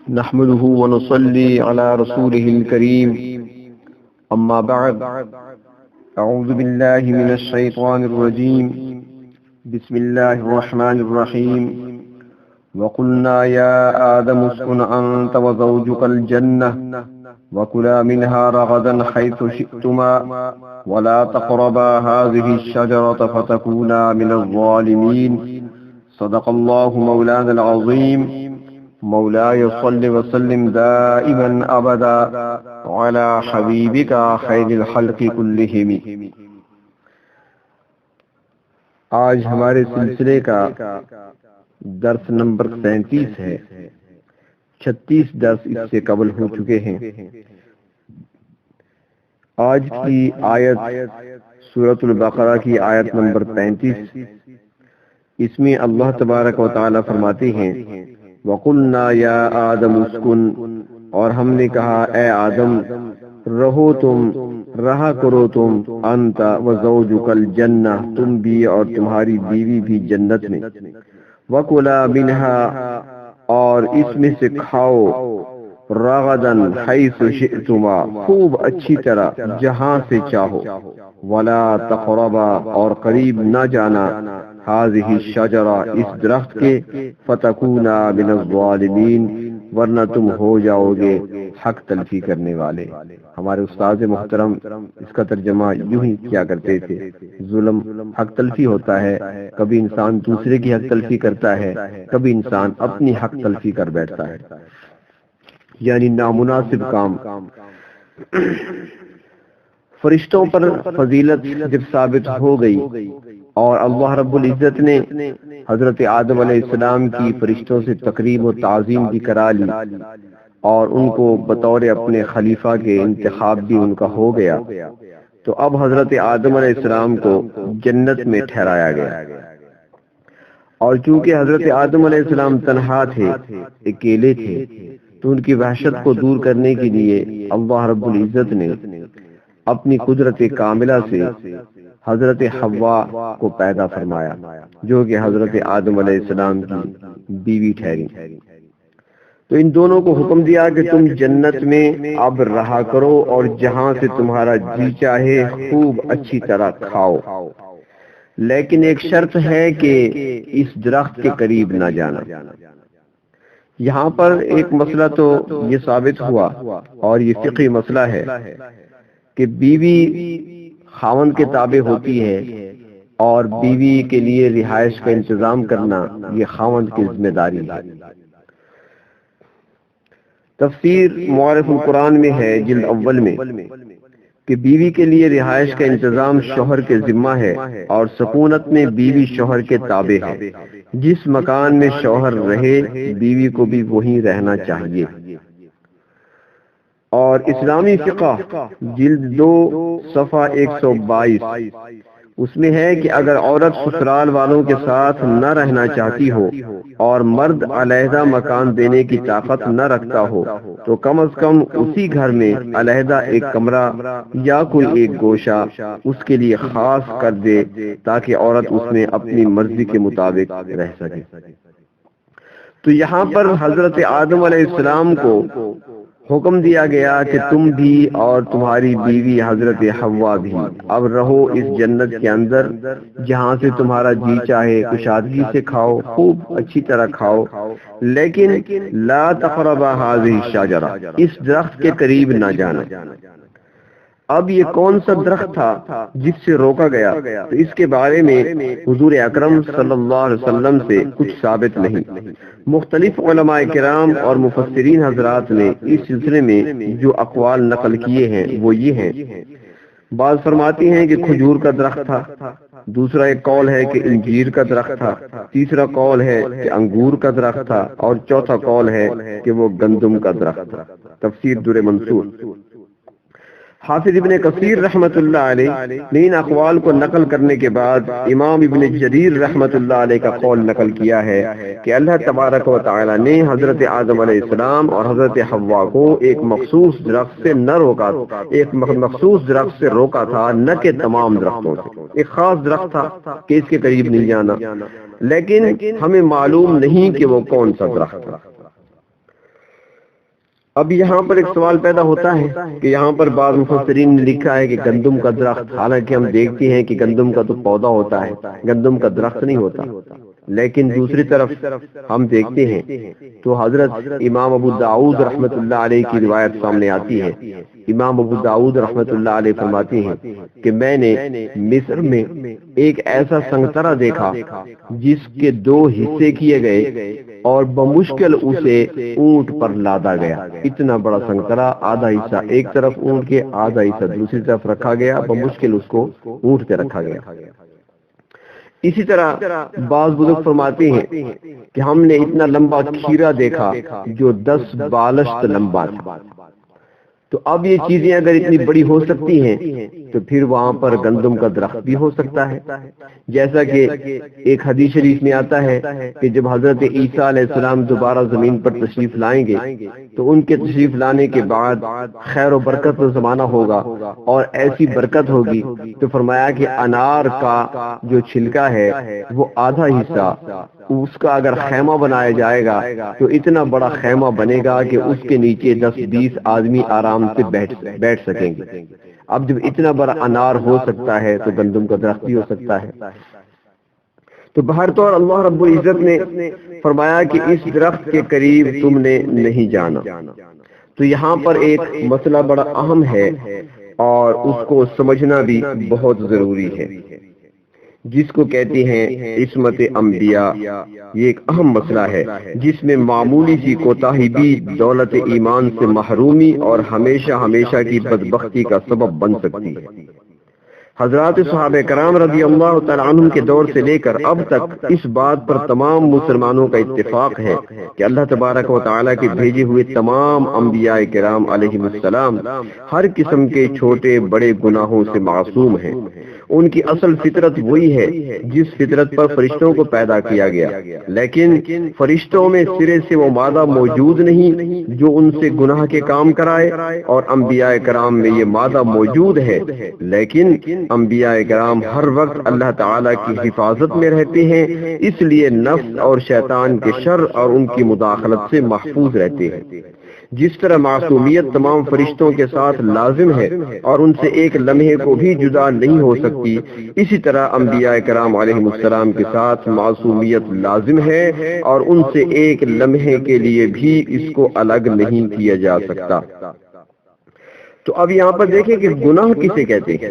نحمده ونصلي على رسوله الكريم أما بعد أعوذ بالله من الشيطان الرجيم بسم الله الرحمن الرحيم وقلنا يا آدم اسكن أنت وزوجك الجنة وكلا منها رغدا حيث شئتما ولا تقربا هذه الشجرة فتكونا من الظالمين صدق الله مولانا العظيم مولاي صل وسلم دائما ابدا على حبيبك خير الخلق كلهم۔ آج ہمارے سلسلے کا درس نمبر 37 ہے۔ 36 درس اس سے قبل ہو چکے ہیں۔ آج کی آیت سورۃ البقرہ کی آیت نمبر 35، اس میں اللہ تبارک و تعالی فرماتے ہیں وَقُلْنَا يَا آدَمُ اسْكُنْ، اور ہم نے کہا اے آدم رہو تم، رہا کرو تم، انت وزوجک الجنہ، تم بھی اور تمہاری بیوی بھی جنت میں، وَكُلَا مِنْهَا، اور اس میں سے کھاؤ، رغداً حیث شئتما، خوب اچھی طرح جہاں سے چاہو، ولا تقربا، اور قریب نہ جانا، هذه الشجرہ، اس درخت کے، فتکونا من الظالمین، ورنہ تم ہو جاؤ گے حق تلفی کرنے والے۔ ہمارے استاد محترم اس کا ترجمہ یوں ہی کیا کرتے تھے، ظلم حق تلفی ہوتا ہے، کبھی انسان دوسرے کی حق تلفی کرتا ہے، کبھی انسان اپنی حق تلفی کر بیٹھتا ہے، یعنی نامناسب کام۔ فرشتوں پر فضیلت جب ثابت ہو گئی اور اللہ رب العزت نے حضرت آدم علیہ السلام کی فرشتوں سے تکریم و تعظیم بھی کرا لی اور ان کو بطور اپنے خلیفہ کے انتخاب بھی ان کا ہو گیا، تو اب حضرت آدم علیہ السلام کو جنت میں ٹھہرایا گیا۔ اور چونکہ حضرت آدم علیہ السلام تنہا تھے، اکیلے تھے، تو ان کی وحشت کو دور کرنے کے لیے اللہ رب العزت نے اپنی قدرت کاملہ سے حضرت حوا کو پیدا فرمایا، جو کہ حضرت آدم علیہ السلام کی بیوی ٹھہری۔ تو ان دونوں کو حکم دیا کہ تم جنت میں اب رہا کرو اور جہاں سے تمہارا جی چاہے خوب اچھی طرح کھاؤ، لیکن ایک شرط ہے کہ اس درخت کے قریب نہ جانا۔ یہاں پر ایک مسئلہ تو یہ ثابت ہوا، اور یہ فقہی مسئلہ ہے کہ بیوی خاوند کے تابع ہوتی ہے، اور بیوی کے لیے رہائش کا انتظام کرنا یہ خاوند کی ذمہ داری ہے۔ تفسیر معارف القرآن میں ہے جلد اول میں کہ بیوی کے لیے رہائش کا انتظام شوہر کے ذمہ ہے، اور سکونت میں بیوی شوہر کے تابع ہے۔ جس مکان میں شوہر رہے بیوی کو بھی وہیں رہنا چاہیے۔ اور اسلامی فقہ جلد 2 صفحہ 122 اس میں ہے کہ اگر عورت سسرال والوں کے ساتھ نہ رہنا چاہتی ہو اور مرد علیحدہ مکان دینے کی طاقت نہ رکھتا ہو تو کم از کم اسی گھر میں علیحدہ ایک کمرہ یا کوئی ایک گوشہ اس کے لیے خاص کر دے تاکہ عورت اس میں اپنی مرضی کے مطابق رہ سکے۔ تو یہاں پر حضرت آدم علیہ السلام کو حکم دیا گیا کہ تم بھی اور تمہاری بیوی حضرت حوا بھی اب رہو اس جنت کے اندر، جہاں سے تمہارا جی چاہے کشادگی سے کھاؤ، خوب اچھی طرح کھاؤ، لیکن لا تقربا هذه الشجرہ، اس درخت کے قریب نہ جانا۔ اب یہ کون سا درخت تھا جس سے روکا گیا؟ تو اس کے بارے میں حضور اکرم صلی اللہ علیہ وسلم سے کچھ ثابت نہیں۔ مختلف علماء کرام اور مفسرین حضرات نے اس سلسلے میں جو اقوال نقل کیے ہیں وہ یہ ہیں، بعض فرماتے ہیں کہ کھجور کا درخت تھا، دوسرا ایک قول ہے کہ انجیر کا درخت تھا، تیسرا قول ہے کہ انگور کا درخت تھا، اور چوتھا قول ہے کہ وہ گندم کا درخت تھا۔ تفسیر در منصور۔ حافظ ابن کثیر رحمت اللہ علیہ نے ان اقوال کو نقل کرنے کے بعد امام ابن جریر رحمت اللہ علیہ کا قول نقل کیا ہے کہ اللہ تبارک و تعالی نے حضرت آدم علیہ السلام اور حضرت حوا کو ایک مخصوص درخت سے نہ روکا، ایک مخصوص درخت سے روکا تھا، نہ کہ تمام درختوں سے۔ ایک خاص درخت تھا کہ اس کے قریب نہیں جانا، لیکن ہمیں معلوم نہیں کہ وہ کون سا درخت تھا۔ اب یہاں پر ایک سوال پیدا ہوتا ہے کہ یہاں پر بعض مفسرین نے لکھا ہے کہ گندم کا درخت، حالانکہ ہم دیکھتے ہیں کہ گندم کا تو پودا ہوتا ہے، گندم کا درخت نہیں ہوتا، لیکن دوسری طرف ہم دیکھتے ہیں تو حضرت امام ابو داؤد رحمت اللہ علیہ کی روایت سامنے آتی ہے۔ امام ابو داؤد رحمت اللہ علیہ فرماتے ہیں کہ میں نے مصر میں ایک ایسا سنگترا دیکھا جس کے 2 حصے کیے گئے اور بمشکل اسے اونٹ پر لادا گیا۔ اتنا بڑا سنگترا، آدھا حصہ ایک طرف اونٹ کے، آدھا حصہ دوسری طرف رکھا گیا، بمشکل اس کو اونٹ پہ رکھا گیا۔ اسی طرح بعض بزرگ فرماتے ہیں کہ ہم نے اتنا لمبا کھیرا دیکھا جو 10 بالشت لمبا تھا۔ تو اب یہ چیزیں اگر اتنی بڑی ہو سکتی ہیں تو پھر وہاں پر گندم کا درخت بھی ہو سکتا ہے، جیسا کہ ایک حدیث شریف میں آتا ہے کہ جب حضرت عیسیٰ علیہ السلام دوبارہ زمین پر تشریف لائیں گے تو ان کے تشریف لانے کے بعد خیر و برکت کا زمانہ ہوگا اور ایسی برکت ہوگی تو فرمایا کہ انار کا جو چھلکا ہے وہ آدھا حصہ اس کا اگر خیمہ بنایا جائے گا تو اتنا بڑا خیمہ بنے گا کہ اس کے نیچے 10-20 آدمی آرام سے بیٹھ سکیں گے۔ اب جب اتنا بڑا انار ہو سکتا ہے تو گندم کا درخت بھی ہو سکتا ہے۔ تو بہر طور اللہ رب العزت نے فرمایا کہ اس درخت کے قریب تم نے نہیں جانا۔ تو یہاں پر ایک مسئلہ بڑا اہم ہے اور اس کو سمجھنا بھی بہت ضروری ہے، جس کو کہتے ہیں عصمت انبیاء۔ یہ ایک اہم مسئلہ ہے جس میں معمولی سی کوتاہی بھی دولت ایمان سے محرومی اور ہمیشہ ہمیشہ کی بدبختی کا سبب بن سکتی ہے۔ حضرات صحابہ کرام رضی اللہ تعالی عنہم کے دور سے لے کر اب تک اس بات پر تمام مسلمانوں کا اتفاق ہے کہ اللہ تبارک و تعالیٰ کے بھیجے ہوئے تمام انبیاء کرام علیہ السلام ہر قسم کے چھوٹے بڑے گناہوں سے معصوم ہیں۔ ان کی اصل فطرت وہی ہے جس فطرت پر فرشتوں کو پیدا کیا گیا، لیکن فرشتوں میں سرے سے وہ مادہ موجود نہیں جو ان سے گناہ کے کام کرائے، اور انبیاء کرام میں یہ مادہ موجود ہے، لیکن انبیاء کرام ہر وقت اللہ تعالیٰ کی حفاظت میں رہتے ہیں، اس لیے نفس اور شیطان کے شر اور ان کی مداخلت سے محفوظ رہتے ہیں۔ جس طرح معصومیت تمام فرشتوں کے ساتھ لازم ہے اور ان سے ایک لمحے کو بھی جدا نہیں ہو سکتی، اسی طرح انبیاء کرام علیہ السلام کے ساتھ معصومیت لازم ہے اور ان سے ایک لمحے کے لیے بھی اس کو الگ نہیں کیا جا سکتا۔ تو اب یہاں پر دیکھیں کہ گناہ کسے کہتے ہیں۔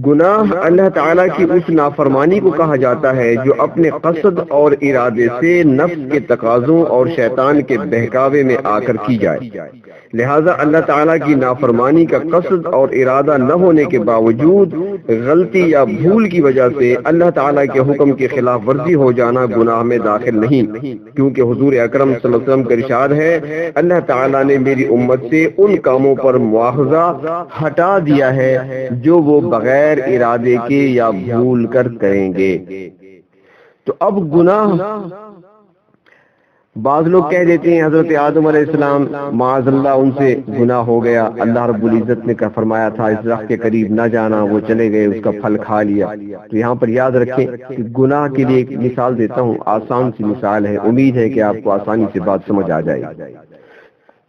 گناہ اللہ تعالیٰ کی اس نافرمانی کو کہا جاتا ہے جو اپنے قصد اور ارادے سے نفس کے تقاضوں اور شیطان کے بہکاوے میں آ کر کی جائے۔ لہذا اللہ تعالیٰ کی نافرمانی کا قصد اور ارادہ نہ ہونے کے باوجود غلطی یا بھول کی وجہ سے اللہ تعالیٰ کے حکم کی خلاف ورزی ہو جانا گناہ میں داخل نہیں، کیونکہ حضور اکرم صلی اللہ علیہ وسلم کا ارشاد ہے اللہ تعالیٰ نے میری امت سے ان کاموں پر مواخذہ ہٹا دیا ہے جو وہ بغیر ارادے کے یا بھول کر کریں گے۔ تو اب گناہ، بعض لوگ کہہ دیتے ہیں حضرت آدم علیہ السلام معاذ اللہ ان سے گناہ ہو گیا، اللہ رب العزت نے فرمایا تھا اس درخت کے قریب نہ جانا، وہ چلے گئے، اس کا پھل کھا لیا۔ تو یہاں پر یاد رکھیں کہ گناہ کے لیے ایک مثال دیتا ہوں، آسان سی مثال ہے، امید ہے کہ آپ کو آسانی سے بات سمجھ آ جائے۔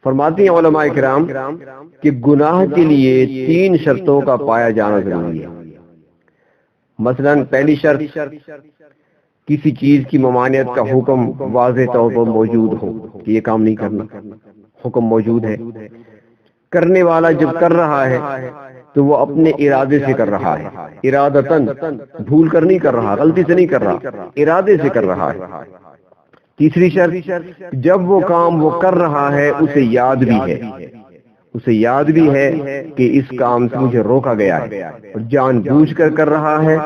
فرماتے ہیں علماء کرام کہ گناہ کے لیے 3 شرطوں کا پایا جانا ضروری ہے۔ مثلا پہلی شرط، کسی چیز کی ممانعت کا حکم واضح طور پر موجود ہو کہ یہ کام نہیں کرنا، حکم موجود ہے، کرنے والا جب کر رہا ہے تو وہ اپنے ارادے سے کر رہا ہے، ارادتاً، بھول کر نہیں کر رہا، غلطی سے نہیں کر رہا، ارادے سے کر رہا ہے۔ تیسری شرط، جب وہ کام وہ کر رہا ہے اسے یاد بھی ہے، اسے یاد بھی ہے کہ اس کام سے مجھے روکا گیا ہے، اور جان بوجھ کر کر رہا ہے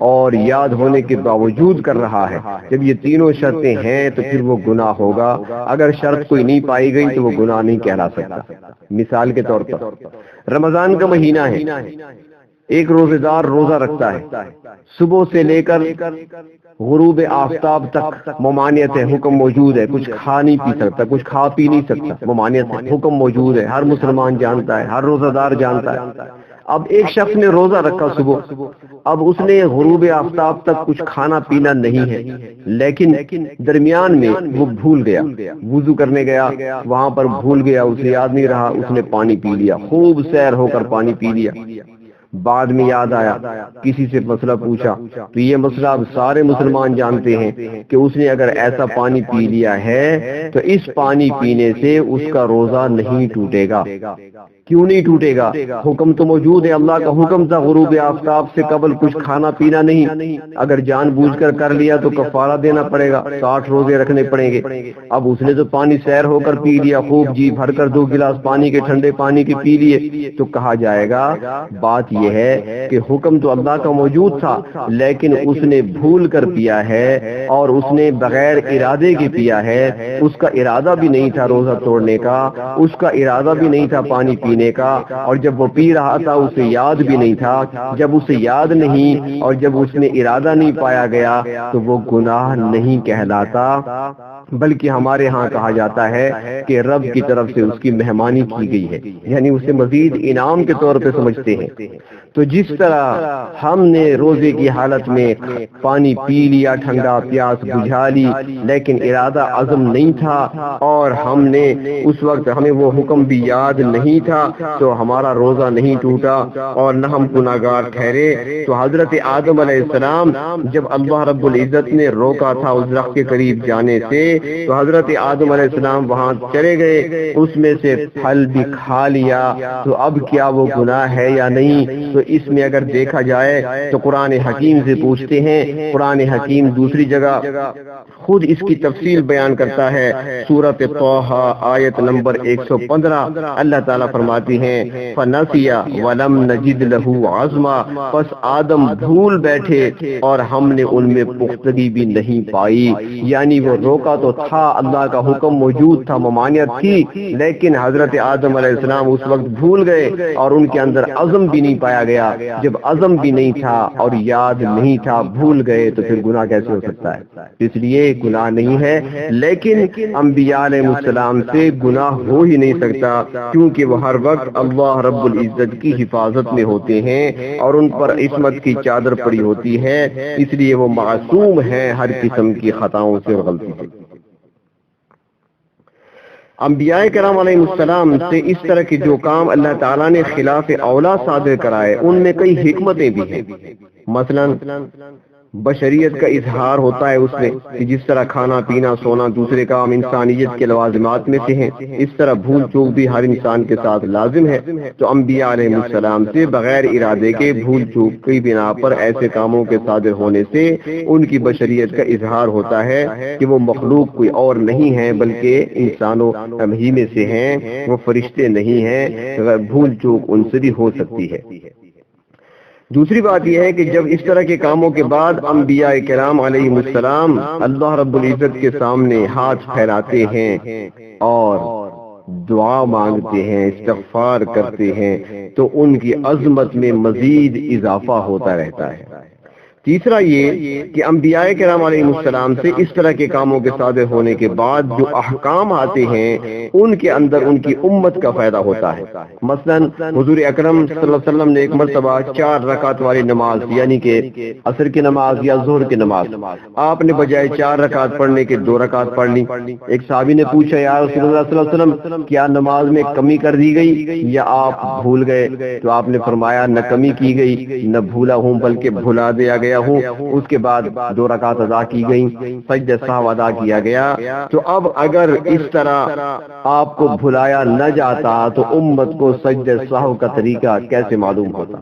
اور یاد ہونے کے باوجود کر رہا ہے۔ جب یہ تینوں شرطیں ہیں تو پھر وہ گناہ ہوگا۔ اگر شرط کوئی نہیں پائی گئی تو وہ گناہ نہیں کہلا سکتا۔ مثال کے طور پر رمضان کا مہینہ ہے، ایک روزے دار روزہ رکھتا ہے، صبح سے لے کر غروب آفتاب تک ممانعت ہے، حکم موجود ہے، کچھ کھا نہیں پی سکتا، کچھ کھا پی نہیں سکتا، ممانعت ہے، حکم موجود ہے، ہر مسلمان جانتا ہے، ہر روزہ دار جانتا ہے۔ اب ایک شخص نے روزہ رکھا صبح، اب اس نے غروب آفتاب تک کچھ کھانا پینا نہیں ہے، لیکن درمیان میں وہ بھول گیا، وضو کرنے گیا، وہاں پر بھول گیا، اسے یاد نہیں رہا، اس نے پانی پی لیا، خوب سیر ہو کر پانی پی لیا، بعد میں یاد آیا، کسی سے مسئلہ پوچھا تو یہ مسئلہ اب سارے مسلمان جانتے ہیں کہ اس نے اگر ایسا پانی پی لیا ہے تو اس پانی پینے سے اس کا روزہ نہیں ٹوٹے گا۔ کیوں نہیں ٹوٹے گا؟ حکم تو موجود ہے، اللہ کا حکم تھا غروب آفتاب سے قبل کچھ کھانا پینا نہیں، اگر جان بوجھ کر لیا تو کفارہ دینا پڑے گا، 60 روزے رکھنے پڑیں گے۔ اب اس نے تو پانی سیر ہو کر پی لیا، خوب جی بھر کر 2 گلاس پانی کے، ٹھنڈے پانی کے پی لیے، تو کہا جائے گا بات یہ ہے کہ حکم تو اللہ کا موجود تھا، لیکن اس نے بھول کر پیا ہے اور اس نے بغیر ارادے کے پیا ہے، اس کا ارادہ بھی نہیں تھا روزہ توڑنے کا، اس کا ارادہ بھی نہیں تھا پانی پینے کا، اور جب وہ پی رہا تھا اسے یاد بھی نہیں تھا، جب اسے یاد نہیں اور جب اس میں ارادہ نہیں پایا گیا تو وہ گناہ نہیں کہلاتا، بلکہ ہمارے ہاں کہا جاتا ہے کہ رب کی طرف سے اس کی مہمانی کی گئی ہے، یعنی اسے مزید انعام کے طور پہ سمجھتے ہیں۔ تو جس طرح ہم نے روزے کی حالت میں پانی پی لیا، ٹھنڈا پیاس بجھا لی، لیکن ارادہ عزم نہیں تھا اور ہم نے اس وقت ہمیں وہ حکم بھی یاد نہیں تھا تو ہمارا روزہ نہیں ٹوٹا اور نہ ہم گناہگار ٹھہرے۔ تو حضرت آدم علیہ السلام جب اللہ رب العزت نے روکا تھا اس درخت کے قریب جانے سے تو حضرت آدم علیہ السلام وہاں چلے گئے، اس میں سے پھل بھی کھا لیا، تو اب کیا وہ گناہ ہے یا نہیں؟ تو اس میں اگر دیکھا جائے تو قرآن حکیم سے پوچھتے ہیں، قرآن حکیم دوسری جگہ خود اس کی تفصیل بیان کرتا ہے، سورۃ طٰہٰ آیت نمبر 115، اللہ تعالیٰ فرماتی ہیں فَنَسِیَ وَلَمْ نَجِدْ لَهُ عَزْمًا، پس آدم بھول بیٹھے اور ہم نے ان میں پختگی بھی نہیں پائی، یعنی وہ روکا تو تھا، اللہ کا حکم موجود تھا، ممانعت تھی، لیکن حضرت آدم علیہ السلام اس وقت بھول گئے اور ان کے اندر عزم بھی نہیں پایا گیا۔ جب عزم بھی نہیں تھا اور یاد نہیں تھا، بھول گئے، تو پھر گناہ کیسے ہو سکتا ہے؟ اس لیے گناہ نہیں ہے، لیکن انبیاء علیہ السلام سے گناہ ہو ہی نہیں سکتا، کیونکہ وہ ہر وقت اللہ رب العزت کی حفاظت میں ہوتے ہیں اور ان پر عصمت کی چادر پڑی ہوتی ہے، اس لیے وہ معصوم ہیں ہر قسم کی خطاؤں سے اور غلطی سے۔ انبیاء کرام علیہ السلام سے اس طرح کے جو کام اللہ تعالیٰ نے خلاف اولا صادر کرائے ان میں کئی حکمتیں بھی ہیں، مثلا بشریت کا اظہار ہوتا ہے اس میں کہ جس طرح کھانا پینا سونا دوسرے کام انسانیت کے لوازمات میں سے ہیں، اس طرح بھول چوک بھی ہر انسان کے ساتھ لازم ہے، تو انبیاء علیہ السلام سے بغیر ارادے کے بھول چوک کی بنا پر ایسے کاموں کے صادر ہونے سے ان کی بشریت کا اظہار ہوتا ہے کہ وہ مخلوق کوئی اور نہیں ہے بلکہ انسانوں ہی میں سے ہیں، وہ فرشتے نہیں ہیں، بھول چوک ان سے بھی ہو سکتی ہے۔ دوسری بات یہ ہے کہ جب اس طرح کے کاموں کے بعد انبیاء کرام علیہ السلام اللہ رب العزت کے سامنے ہاتھ پھیلاتے ہیں اور دعا مانگتے ہیں، استغفار کرتے ہیں، تو ان کی عظمت میں مزید اضافہ ہوتا رہتا ہے۔ تیسرا یہ کہ انبیاء کرام علیہ السلام سے اس طرح کے کاموں کے صادر ہونے کے بعد جو احکام آتے ہیں ان کے اندر ان کی امت کا فائدہ ہوتا ہے۔ مثلا حضور اکرم صلی اللہ علیہ وسلم نے ایک مرتبہ 4 رکعت والی نماز یعنی کہ عصر کی نماز یا ظہر کی نماز، آپ نے بجائے 4 رکعت پڑھنے کے 2 رکعت پڑھ لی۔ ایک صحابی نے پوچھا یا رسول اللہ صلی اللہ علیہ وسلم کیا نماز میں کمی کر دی گئی یا آپ بھول گئے؟ تو آپ نے فرمایا نہ کمی کی گئی نہ بھولا ہوں بلکہ بھلا دیا گیا ہوں۔ اس کے بعد 2 رکعت ادا کی گئیں، سجدہ سہو ادا کیا گیا۔ تو اب اگر اس طرح آپ کو بھلایا نہ جاتا تو امت کو سجدہ سہو کا طریقہ کیسے معلوم ہوتا؟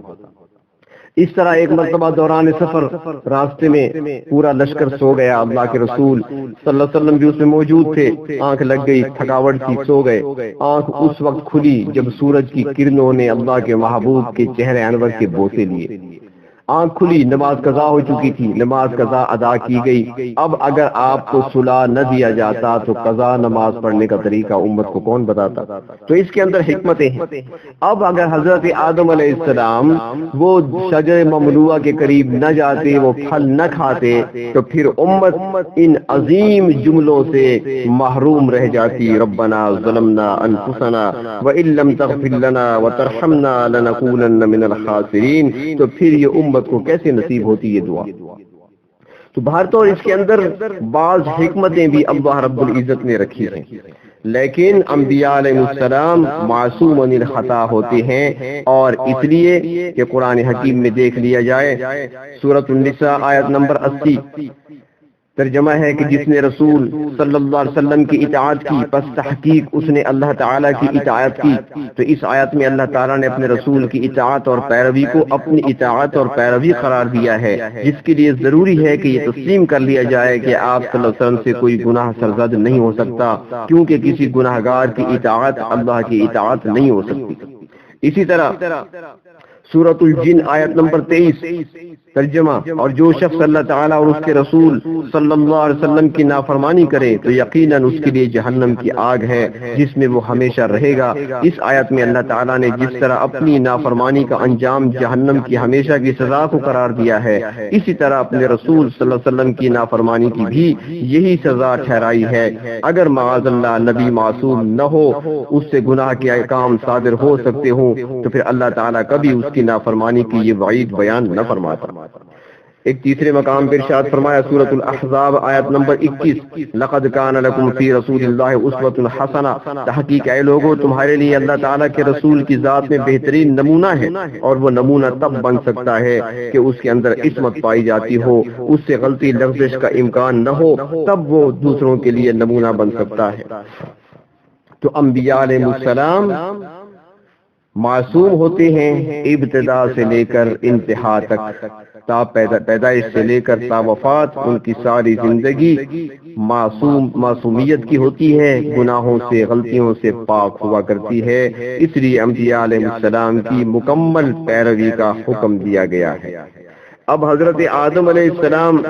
اس طرح ایک مرتبہ دوران سفر راستے میں پورا لشکر سو گیا، اللہ کے رسول صلی اللہ علیہ وسلم بھی اس میں موجود تھے، آنکھ لگ گئی، تھکاوٹ تھی، سو گئے۔ آنکھ اس وقت کھلی جب سورج کی کرنوں نے اللہ کے محبوب کے چہرے انور کے بوسے لیے۔ آنکھ کھلی، نماز قضا ہو چکی تھی، نماز قضا ادا کی گئی، اب اگر آپ کو صلح نہ دیا جاتا تو قضا نماز پڑھنے کا طریقہ امت کو کون بتاتا؟ تو اس کے اندر حکمتیں ہیں۔ اب اگر حضرت آدم علیہ السلام وہ شجر ممنوعہ کے قریب نہ جاتے، وہ پھل نہ کھاتے، تو پھر امت ان عظیم جملوں سے محروم رہ جاتی، ربنا ظلمنا انفسنا وان لم تغفر لنا وترحمنا لنکونن من الخاسرین۔ تو پھر یہ امت کو کیسے نصیب ہوتی یہ دعا؟ تو بھارتوں اس کے اندر بعض حکمتیں بھی اللہ رب العزت نے رکھی ہیں، لیکن انبیاء علیہ السلام معصوم من الخطا ہوتے ہیں، اور اس لیے کہ قرآن حکیم میں دیکھ لیا جائے سورۃ النساء آیت نمبر 80 ترجمہ ہے کہ جس نے رسول صلی اللہ علیہ وسلم کی اطاعت کی پس تحقیق اس نے اللہ تعالیٰ کی اطاعت کی۔ تو اس آیت میں اللہ تعالیٰ نے اپنے رسول کی اطاعت اور پیروی کو اپنی اطاعت اور پیروی قرار دیا ہے، جس کے لیے ضروری ہے کہ یہ تسلیم کر لیا جائے کہ آپ صلی اللہ علیہ وسلم سے کوئی گناہ سرزد نہیں ہو سکتا، کیونکہ کسی گناہ گار کی اطاعت اللہ کی اطاعت نہیں ہو سکتی۔ اسی طرح سورۃ الجن آیت نمبر 23 ترجمہ، اور جو شخص اللہ تعالیٰ اور اس کے رسول صلی اللہ علیہ وسلم کی نافرمانی کرے تو یقیناً اس کے لیے جہنم کی آگ ہے جس میں وہ ہمیشہ رہے گا۔ اس آیت میں اللہ تعالیٰ نے جس طرح اپنی نافرمانی کا انجام جہنم کی ہمیشہ کی سزا کو قرار دیا ہے، اسی طرح اپنے رسول صلی اللہ علیہ وسلم کی نافرمانی کی بھی یہی سزا ٹھہرائی ہے۔ اگر معاذ اللہ نبی معصوم نہ ہو، اس سے گناہ کے احکام صادر ہو سکتے ہوں، تو پھر اللہ تعالیٰ کبھی اس کی نافرمانی کی یہ وعید بیان نہ فرماتا۔ ایک تیسرے مقام پر ارشاد فرمایا سورۃ الاحزاب آیت نمبر 21 لقد کان لکم فی رسول اللہ اسوۃ حسنہ، تحقیق اے لوگوں تمہارے لیے اللہ تعالیٰ کے رسول کی ذات میں بہترین نمونہ ہے، اور وہ نمونہ تب بن سکتا ہے کہ اس کے اندر عصمت پائی جاتی ہو، اس سے غلطی لغزش کا امکان نہ ہو، تب وہ دوسروں کے لیے نمونہ بن سکتا ہے۔ تو انبیاء علیہ السلام معصوم ہوتے ہیں ابتدا سے لے کر انتہا تک، تا پیدائش سے لے کر تا وفات ان کی ساری زندگی معصومیت کی ہوتی ہے، گناہوں سے غلطیوں سے پاک ہوا کرتی ہے، اس لیے انبیاء علیہ السلام کی مکمل پیروی کا حکم دیا گیا ہے۔ اب حضرت آدم علیہ السلام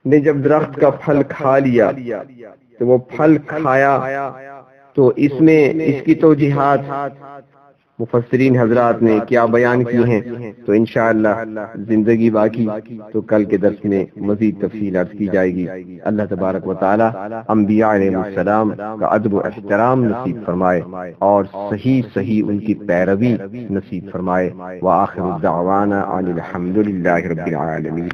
نے جب درخت کا پھل کھا لیا تو وہ پھل کھایا، تو اس میں اس کی توجیحات مفسرین حضرات نے کیا بیان کی ہیں، تو انشاءاللہ زندگی باقی تو کل کے درس میں مزید تفصیل عرض کی جائے گی۔ اللہ تبارک و تعالی انبیاء علیہ السلام کا ادب و احترام نصیب فرمائے اور صحیح ان کی پیروی نصیب فرمائے۔ وآخر دعوانا ان الحمد للہ رب العالمین۔